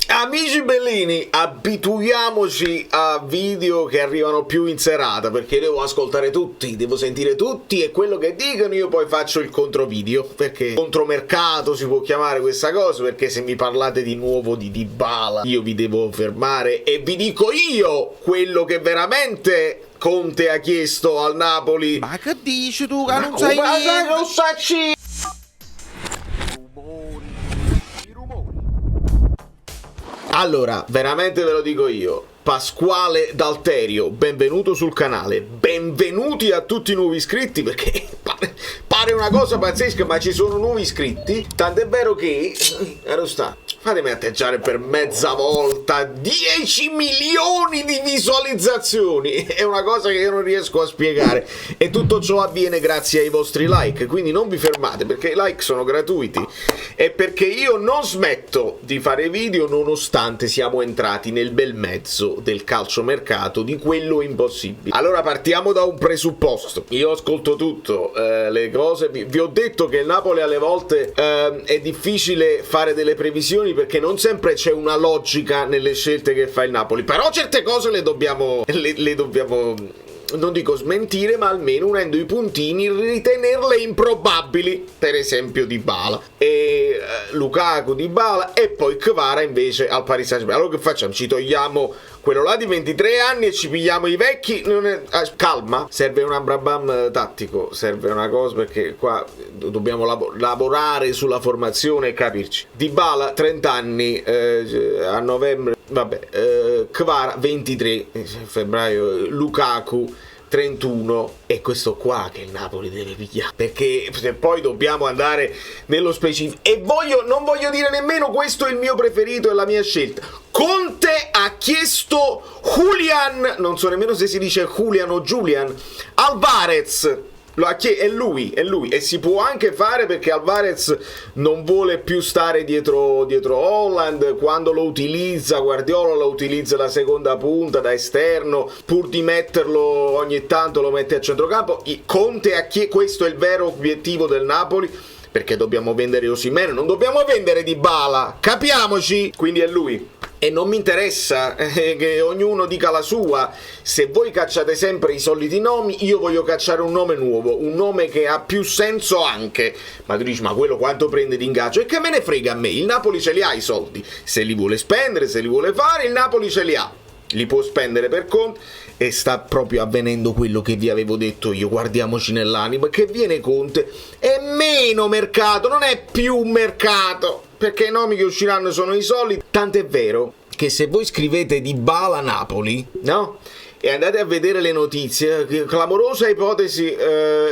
Amici bellini, abituiamoci a video che arrivano più in serata, perché devo ascoltare tutti, devo sentire tutti e quello che dicono io poi faccio il controvideo, perché contromercato si può chiamare questa cosa, perché se mi parlate di nuovo di Dybala io vi devo fermare e vi dico io quello che veramente Conte ha chiesto al Napoli. Ma che dici tu che non sai niente? niente? Non sacci. Allora, veramente ve lo dico io, Pasquale D'Alterio, benvenuto sul canale, benvenuti a tutti i nuovi iscritti, perché pare una cosa pazzesca, ma ci sono nuovi iscritti, tant'è vero che, fatemi atteggiare per mezza volta, 10 milioni di visualizzazioni, è una cosa che io non riesco a spiegare, e tutto ciò avviene grazie ai vostri like, quindi non vi fermate, perché i like sono gratuiti, e perché io non smetto di fare video nonostante siamo entrati nel bel mezzo del calciomercato, di quello impossibile. Allora partiamo da un presupposto, io ascolto tutto, le cose, vi ho detto che il Napoli alle volte è difficile fare delle previsioni perché non sempre c'è una logica nelle scelte che fa il Napoli, però certe cose le dobbiamo non dico smentire, ma almeno unendo i puntini ritenerle improbabili, per esempio Dybala e Lukaku, Dybala e poi Kvara invece al Paris Saint-Germain. Allora che facciamo? Ci togliamo quello là di 23 anni e ci pigliamo i vecchi? Calma, serve un Abraham tattico, serve una cosa, perché qua dobbiamo lavorare sulla formazione e capirci. Dybala 30 anni a novembre, vabbè, Kvara 23 febbraio, Lukaku 31, e questo qua che il Napoli deve pigliare, perché se poi dobbiamo andare nello specifico, e non voglio dire nemmeno questo è il mio preferito e la mia scelta. Conte ha chiesto Julian, non so nemmeno se si dice Julian o Julian Alvarez. È lui, e si può anche fare perché Alvarez non vuole più stare dietro Haaland. Quando lo utilizza Guardiola lo utilizza da seconda punta, da esterno, pur di metterlo ogni tanto lo mette a centrocampo. Conte questo è il vero obiettivo del Napoli, perché dobbiamo vendere Osimhen, non dobbiamo vendere Dybala, capiamoci, quindi è lui. E non mi interessa che ognuno dica la sua. Se voi cacciate sempre i soliti nomi, io voglio cacciare un nome nuovo, un nome che ha più senso anche. Ma tu dici, ma quello quanto prende di ingaggio? E che me ne frega a me, il Napoli ce li ha i soldi, se li vuole spendere, se li vuole fare, il Napoli ce li ha, li può spendere per conto. E sta proprio avvenendo quello che vi avevo detto io, guardiamoci nell'anima, che viene Conte, è meno mercato, non è più mercato, perché i nomi che usciranno sono i soliti. Tant'è vero che se voi scrivete Dybala Napoli, no? E andate a vedere le notizie, clamorosa ipotesi,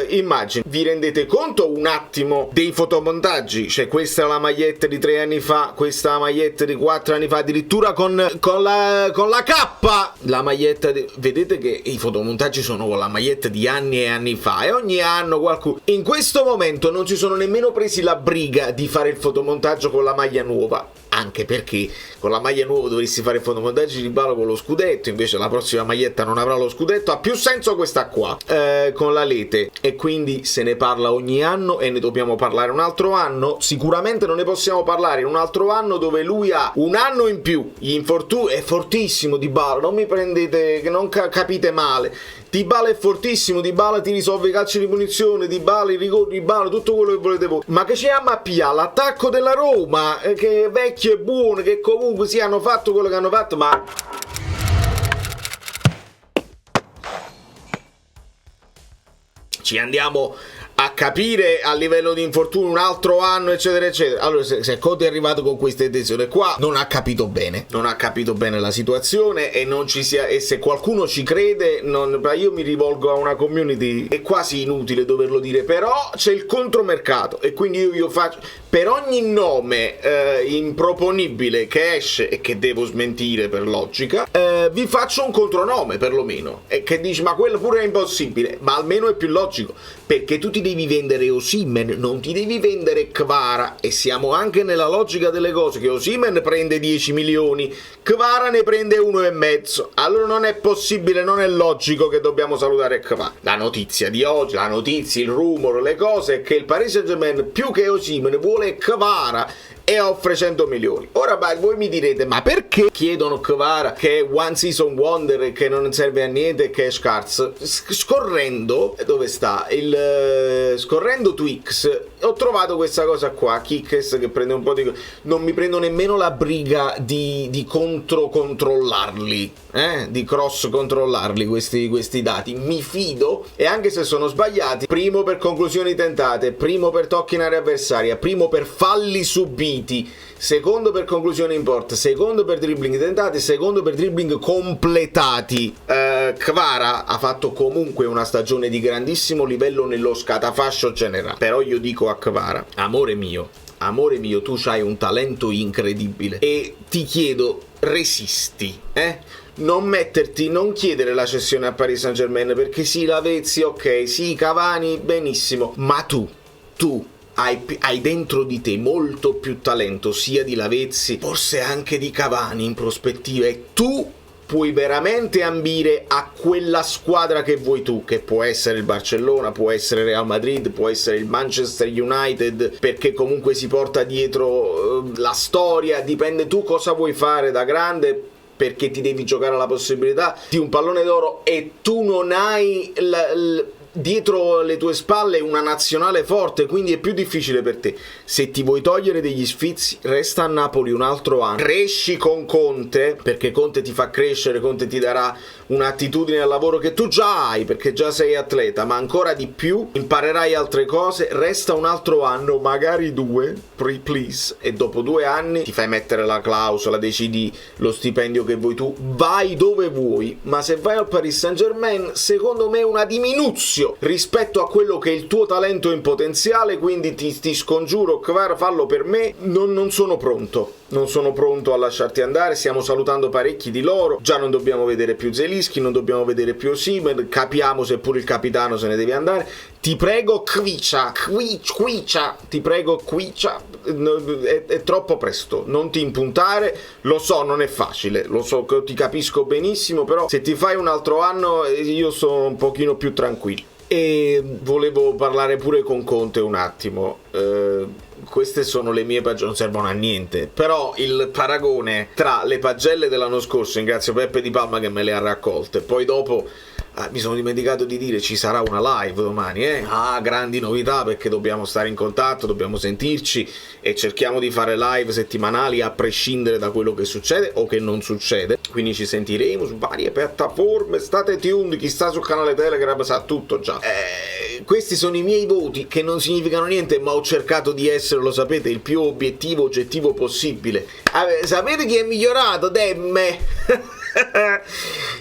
immagini, vi rendete conto un attimo dei fotomontaggi? Cioè, questa è la maglietta di 3 anni fa, questa è la maglietta di 4 anni fa, addirittura con la K, la maglietta vedete che i fotomontaggi sono con la maglietta di anni e anni fa, e ogni anno qualcuno, in questo momento non si sono nemmeno presi la briga di fare il fotomontaggio con la maglia nuova, anche perché con la maglia nuova dovresti fare il fotomontaggio di Dybala con lo scudetto, invece la prossima maglietta non avrà lo scudetto, ha più senso questa qua, con la lete, e quindi se ne parla ogni anno e ne dobbiamo parlare un altro anno. Sicuramente non ne possiamo parlare in un altro anno dove lui ha un anno in più, gli infortuni, è fortissimo Dybala, non mi prendete, che non capite male, Dybala è fortissimo, Dybala ti risolve i calci di punizione, Dybala i rigori, Dybala tutto quello che volete voi, ma che ci ha mappiato l'attacco della Roma, che è vecchio e buono, che comunque sì hanno fatto quello che hanno fatto, ma ci andiamo a capire a livello di infortunio un altro anno, eccetera eccetera. Allora se Conte è arrivato con questa intenzione qua, non ha capito bene la situazione, e non ci sia, e se qualcuno ci crede, io mi rivolgo a una community, è quasi inutile doverlo dire, però c'è il contromercato, e quindi io faccio per ogni nome improponibile che esce e che devo smentire per logica, vi faccio un contronome perlomeno, e che dici ma quello pure è impossibile, ma almeno è più logico, perché tu ti devi vendere Osimhen, non ti devi vendere Kvara, e siamo anche nella logica delle cose, che Osimhen prende 10 milioni, Kvara ne prende 1,5, allora non è possibile, non è logico che dobbiamo salutare Kvara. La notizia di oggi, il rumor, le cose, è che il Paris Saint-Germain più che Osimhen vuole Kvara, e offre 100 milioni. Ora voi mi direte, ma perché chiedono Kvara, che è one season wonder, che non serve a niente, che è scarso? Scorrendo, dove sta? Scorrendo Twix, ho trovato questa cosa qua, Kickers, che prende un po' di... non mi prendo nemmeno la briga di controllarli, di cross controllarli questi dati. Mi fido, e anche se sono sbagliati, primo per conclusioni tentate, primo per tocchi in area avversaria, primo per falli subiti, secondo per conclusioni in porta, secondo per dribbling tentati, secondo per dribbling completati. Kvara ha fatto comunque una stagione di grandissimo livello nello scatafascio generale, però io dico a Kvara, amore mio, tu c'hai un talento incredibile e ti chiedo, resisti, non chiedere la cessione a Paris Saint-Germain, perché sì, Lavezzi, ok, sì, Cavani, benissimo, ma tu hai dentro di te molto più talento, sia di Lavezzi, forse anche di Cavani in prospettiva, e tu puoi veramente ambire a quella squadra che vuoi tu, che può essere il Barcellona, può essere il Real Madrid, può essere il Manchester United, perché comunque si porta dietro la storia, dipende tu cosa vuoi fare da grande, perché ti devi giocare alla possibilità di un pallone d'oro e tu non hai dietro le tue spalle una nazionale forte, quindi è più difficile per te. Se ti vuoi togliere degli sfizi, resta a Napoli un altro anno, cresci con Conte, perché Conte ti fa crescere, Conte ti darà un'attitudine al lavoro che tu già hai, perché già sei atleta, ma ancora di più, imparerai altre cose, resta un altro anno, magari 2, please, e dopo 2 anni ti fai mettere la clausola, decidi lo stipendio che vuoi tu, vai dove vuoi. Ma se vai al Paris Saint-Germain, secondo me è una diminuzione rispetto a quello che è il tuo talento in potenziale, quindi ti scongiuro, Kvara, fallo per me. Non sono pronto a lasciarti andare, stiamo salutando parecchi di loro, già non dobbiamo vedere più Zelinski, non dobbiamo vedere più Osimhen, capiamo se pure il capitano se ne deve andare. Ti prego, Kvicha, ti prego, Kvicha, è troppo presto, non ti impuntare, lo so, non è facile, lo so, ti capisco benissimo, però se ti fai un altro anno io sono un pochino più tranquillo. E volevo parlare pure con Conte un attimo. Queste sono le mie pagelle, non servono a niente, però il paragone tra le pagelle dell'anno scorso, ringrazio Peppe Di Palma che me le ha raccolte, poi dopo mi sono dimenticato di dire ci sarà una live domani, grandi novità, perché dobbiamo stare in contatto, dobbiamo sentirci e cerchiamo di fare live settimanali a prescindere da quello che succede o che non succede, quindi ci sentiremo su varie piattaforme, state tuned, chi sta sul canale Telegram sa tutto già. Questi sono i miei voti, che non significano niente, ma ho cercato di essere, lo sapete, il più oggettivo possibile. Sapete chi è migliorato? Demme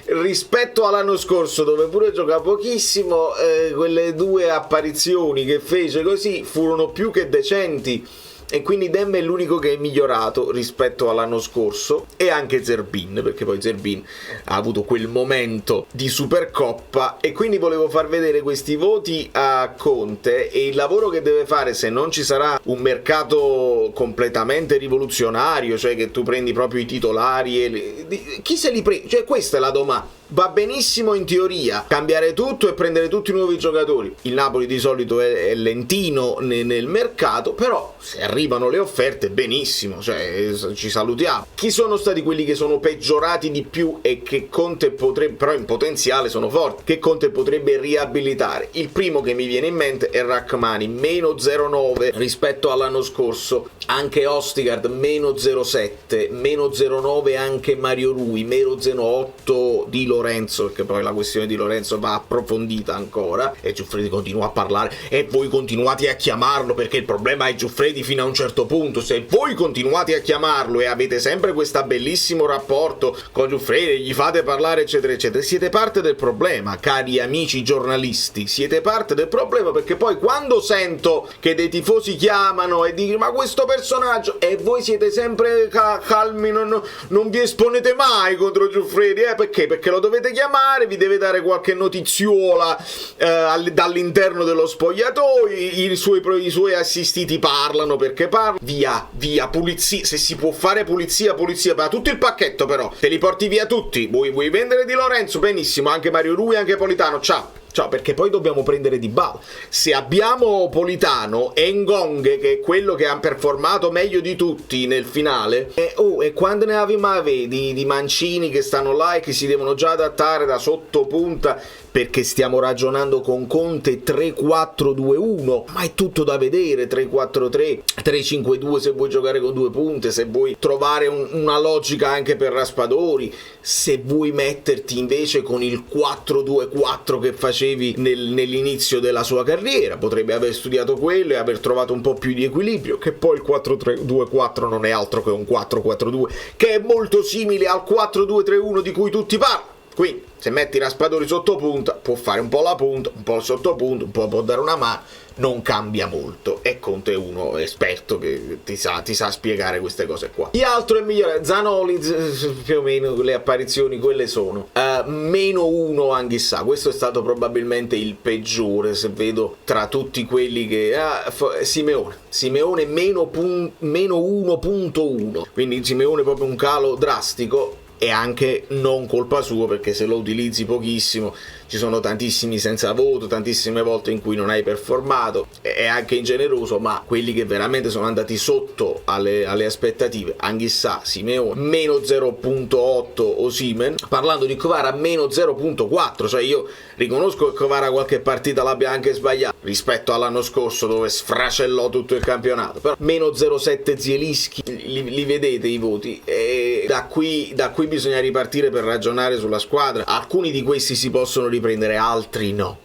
rispetto all'anno scorso, dove pure gioca pochissimo, quelle 2 apparizioni che fece così furono più che decenti, e quindi Demme è l'unico che è migliorato rispetto all'anno scorso, e anche Zerbin, perché poi Zerbin ha avuto quel momento di Supercoppa, e quindi volevo far vedere questi voti a Conte e il lavoro che deve fare se non ci sarà un mercato completamente rivoluzionario, cioè che tu prendi proprio i titolari e chi se li prende, cioè questa è la domanda. Va benissimo in teoria cambiare tutto e prendere tutti i nuovi giocatori, il Napoli di solito è lentino nel mercato, però se arrivano le offerte benissimo, cioè ci salutiamo. Chi sono stati quelli che sono peggiorati di più e che Conte potrebbe, però in potenziale sono forti, che Conte potrebbe riabilitare? Il primo che mi viene in mente è Rachmani, meno 0,9 rispetto all'anno scorso, anche Ostigard meno 0,7, meno 0,9 anche Mario Rui, meno 0,8 di Lorenzo, perché poi la questione di Lorenzo va approfondita ancora, e Giuffredi continua a parlare e voi continuate a chiamarlo, perché il problema è Giuffredi fino a un certo punto. Se voi continuate a chiamarlo e avete sempre questo bellissimo rapporto con Giuffredi, gli fate parlare eccetera eccetera, siete parte del problema, cari amici giornalisti, siete parte del problema, perché poi quando sento che dei tifosi chiamano e dicono ma questo personaggio, e voi siete sempre calmi, non vi esponete mai contro Giuffredi, perché lo dovete chiamare, vi deve dare qualche notiziola dall'interno dello spogliatoio, i suoi assistiti parlano perché parlano, via, pulizia, se si può fare pulizia, ma tutto il pacchetto, però te li porti via tutti, vuoi vendere Di Lorenzo, benissimo, anche Mario Rui, anche Politano, ciao. Cioè, perché poi dobbiamo prendere Dybala. Se abbiamo Politano e Ngong, che è quello che ha performato meglio di tutti nel finale, e quando ne avevi mai di mancini che stanno là e che si devono già adattare da sottopunta, perché stiamo ragionando con Conte 3-4-2-1, ma è tutto da vedere, 3-4-3, 3-5-2 se vuoi giocare con due punte, se vuoi trovare una logica anche per Raspadori, se vuoi metterti invece con il 4-2-4 che facevi nell'inizio della sua carriera, potrebbe aver studiato quello e aver trovato un po' più di equilibrio, che poi il 4-3-2-4 non è altro che un 4-4-2, che è molto simile al 4-2-3-1 di cui tutti parlano. Quindi se metti Raspadori sotto punta può fare un po' la punta, un po' il sottopunto, un po' può dare una mano, non cambia molto, e Conte è uno esperto che ti sa spiegare queste cose qua. Chi altro è migliore? Zanoli, più o meno le apparizioni quelle sono -1 Anghissà. Questo è stato probabilmente il peggiore, se vedo tra tutti quelli che Simeone -1.1, quindi Simeone proprio un calo drastico. E anche non colpa sua, perché se lo utilizzi pochissimo ci sono tantissimi senza voto, tantissime volte in cui non hai performato, è anche ingeneroso, ma quelli che veramente sono andati sotto alle aspettative, Anghissà, Simeone, -0.8 Osimhen, parlando di Kvara -0.4, cioè io riconosco che Kvara qualche partita l'abbia anche sbagliata rispetto all'anno scorso dove sfracellò tutto il campionato, però -0.7 Zielinski, li vedete i voti, e da qui bisogna ripartire per ragionare sulla squadra. Alcuni di questi si possono riprendere, altri no.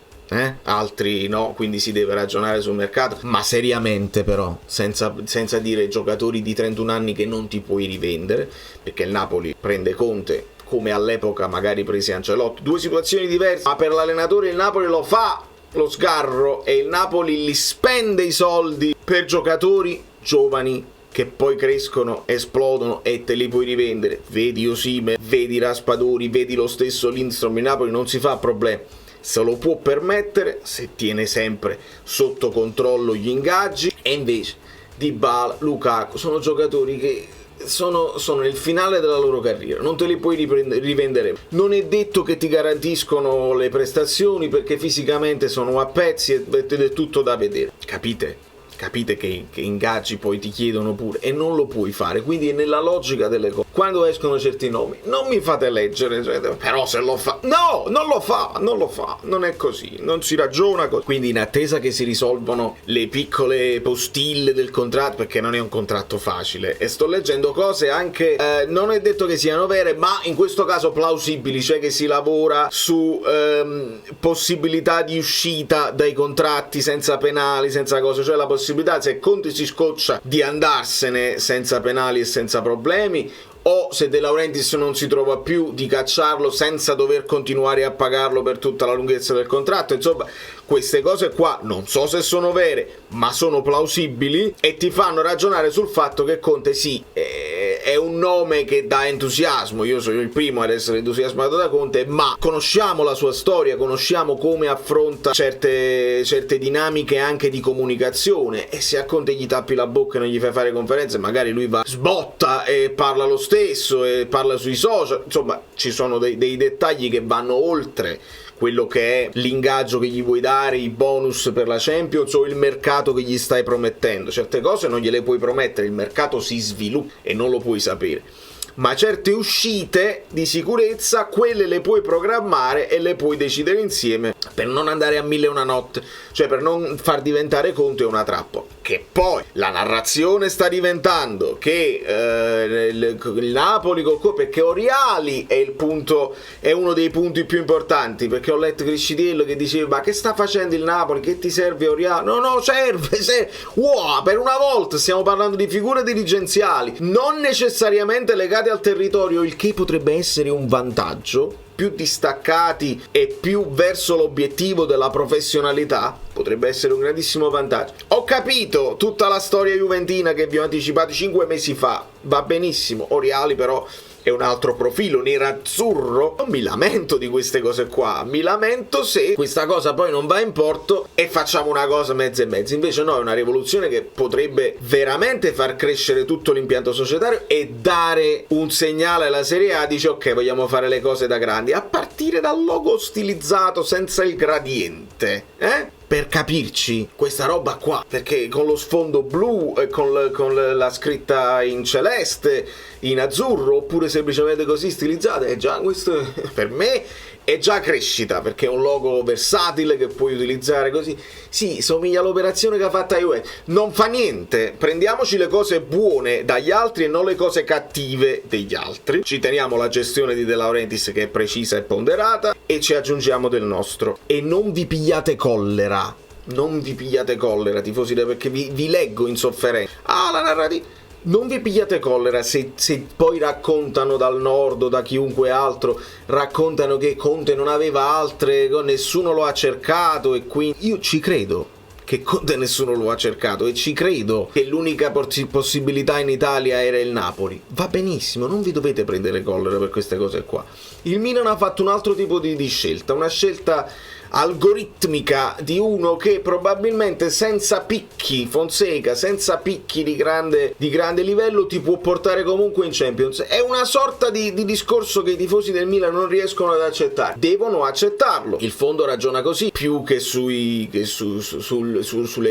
Altri no, quindi si deve ragionare sul mercato, ma seriamente, però senza dire giocatori di 31 anni che non ti puoi rivendere, perché il Napoli prende Conte come all'epoca magari prese Ancelotti, due situazioni diverse, ma per l'allenatore il Napoli lo fa lo sgarro e il Napoli li spende i soldi per giocatori giovani che poi crescono, esplodono e te li puoi rivendere. Vedi Osimhen, vedi Raspadori, vedi lo stesso Lindstrom. Il Napoli non si fa problemi, se lo può permettere se tiene sempre sotto controllo gli ingaggi. E invece Dybala, Lukaku sono giocatori che sono nel finale della loro carriera, non te li puoi rivendere. Non è detto che ti garantiscono le prestazioni, perché fisicamente sono a pezzi ed è tutto da vedere. Capite che ingaggi poi ti chiedono pure, e non lo puoi fare, quindi è nella logica delle cose. Quando escono certi nomi non mi fate leggere, cioè, però se lo fa, no, non lo fa, non è così, non si ragiona così. Quindi in attesa che si risolvano le piccole postille del contratto, perché non è un contratto facile, e sto leggendo cose anche non è detto che siano vere, ma in questo caso plausibili, cioè che si lavora su possibilità di uscita dai contratti senza penali, senza cose, cioè la possibilità, se Conte si scoccia, di andarsene senza penali e senza problemi, o se De Laurentiis non si trova più, di cacciarlo senza dover continuare a pagarlo per tutta la lunghezza del contratto. Insomma, queste cose qua non so se sono vere, ma sono plausibili e ti fanno ragionare sul fatto che Conte sì, è un nome che dà entusiasmo, io sono il primo ad essere entusiasmato da Conte, ma conosciamo la sua storia, conosciamo come affronta certe dinamiche anche di comunicazione, e se a Conte gli tappi la bocca e non gli fai fare conferenze, magari lui va, sbotta e parla lo stesso e parla sui social. Insomma, ci sono dei dettagli che vanno oltre quello che è l'ingaggio che gli vuoi dare, i bonus per la Champions o il mercato che gli stai promettendo. Certe cose non gliele puoi promettere, il mercato si sviluppa e non lo puoi sapere, ma certe uscite di sicurezza, quelle le puoi programmare e le puoi decidere insieme, per non andare a mille e una notte, cioè per non far diventare Conte una trappola. Che poi la narrazione sta diventando che il Napoli perché Oriali è uno dei punti più importanti, perché ho letto Criscitiello che diceva: ma che sta facendo il Napoli, che ti serve Oriali? No, serve. Wow, per una volta stiamo parlando di figure dirigenziali non necessariamente legate al territorio, il che potrebbe essere un vantaggio, più distaccati e più verso l'obiettivo della professionalità, potrebbe essere un grandissimo vantaggio. Ho capito tutta la storia juventina che vi ho anticipato 5 mesi fa, va benissimo. Oriali però è un altro profilo, nerazzurro. Non mi lamento di queste cose qua, mi lamento se questa cosa poi non va in porto e facciamo una cosa mezza e mezza. Invece no, è una rivoluzione che potrebbe veramente far crescere tutto l'impianto societario e dare un segnale alla Serie A, dice ok, vogliamo fare le cose da grandi, a parte partire dal logo stilizzato senza il gradiente, per capirci, questa roba qua, perché con lo sfondo blu e con la scritta in celeste, in azzurro, oppure semplicemente così stilizzata, è già questo, per me è già crescita, perché è un logo versatile che puoi utilizzare così. Sì, somiglia all'operazione che ha fatta Juventus. Non fa niente, prendiamoci le cose buone dagli altri e non le cose cattive degli altri. Ci teniamo la gestione di De Laurentiis che è precisa e ponderata e ci aggiungiamo del nostro. E non vi pigliate collera. Non vi pigliate collera, tifosi, perché vi leggo in sofferenza. La narrativa... Non vi pigliate collera se poi raccontano dal nord o da chiunque altro, raccontano che Conte non aveva altre, nessuno lo ha cercato e quindi... Io ci credo che Conte nessuno lo ha cercato e ci credo che l'unica possibilità in Italia era il Napoli. Va benissimo, non vi dovete prendere collera per queste cose qua. Il Milan ha fatto un altro tipo di scelta, una scelta algoritmica di uno che probabilmente senza picchi, Fonseca, senza picchi di grande livello ti può portare comunque in Champions. È una sorta di discorso che i tifosi del Milan non riescono ad accettare, devono accettarlo. Il fondo ragiona così più che sulle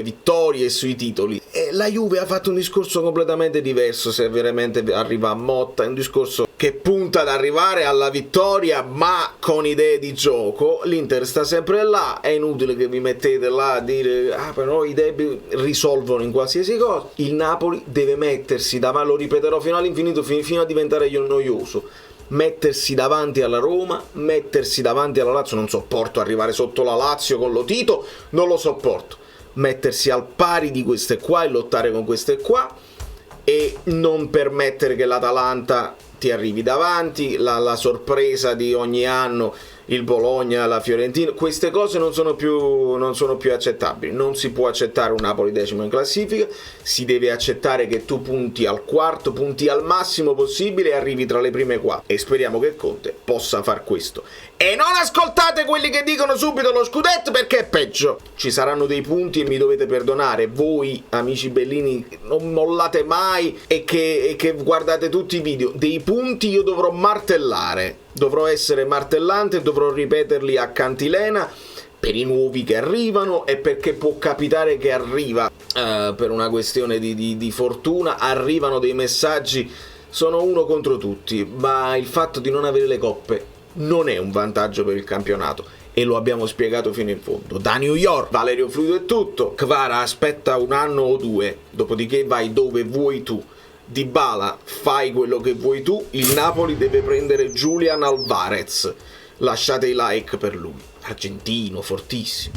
vittorie e sui titoli. E la Juve ha fatto un discorso completamente diverso. Se veramente arriva a Motta, è un discorso che punta ad arrivare alla vittoria ma con idee di gioco. L'Inter sta sempre là, è inutile che vi mettete là a dire però i debiti risolvono in qualsiasi cosa. Il Napoli deve mettersi davanti, lo ripeterò fino all'infinito, fino a diventare noioso, mettersi davanti alla Roma, mettersi davanti alla Lazio. Non sopporto arrivare sotto la Lazio con Lotito, non lo sopporto. Mettersi al pari di queste qua e lottare con queste qua e non permettere che l'Atalanta ti arrivi davanti, la sorpresa di ogni anno, il Bologna, la Fiorentina. Queste cose non sono più accettabili. Non si può accettare un Napoli decimo in classifica, si deve accettare che tu punti al quarto, punti al massimo possibile e arrivi tra le prime quattro, e speriamo che Conte possa far questo. E non ascoltate quelli che dicono subito lo scudetto, perché è peggio. Ci saranno dei punti e mi dovete perdonare, voi amici bellini non mollate mai e che guardate tutti i video. Dei punti io dovrò martellare, dovrò essere martellante, dovrò ripeterli a cantilena per i nuovi che arrivano e perché può capitare che arriva per una questione di fortuna, arrivano dei messaggi, sono uno contro tutti, ma il fatto di non avere le coppe non è un vantaggio per il campionato e lo abbiamo spiegato fino in fondo. Da New York, Valerio Fluido è tutto. Kvara aspetta un anno o due, dopodiché vai dove vuoi tu. Dybala, fai quello che vuoi tu. Il Napoli deve prendere Julian Alvarez, lasciate i like per lui, argentino fortissimo.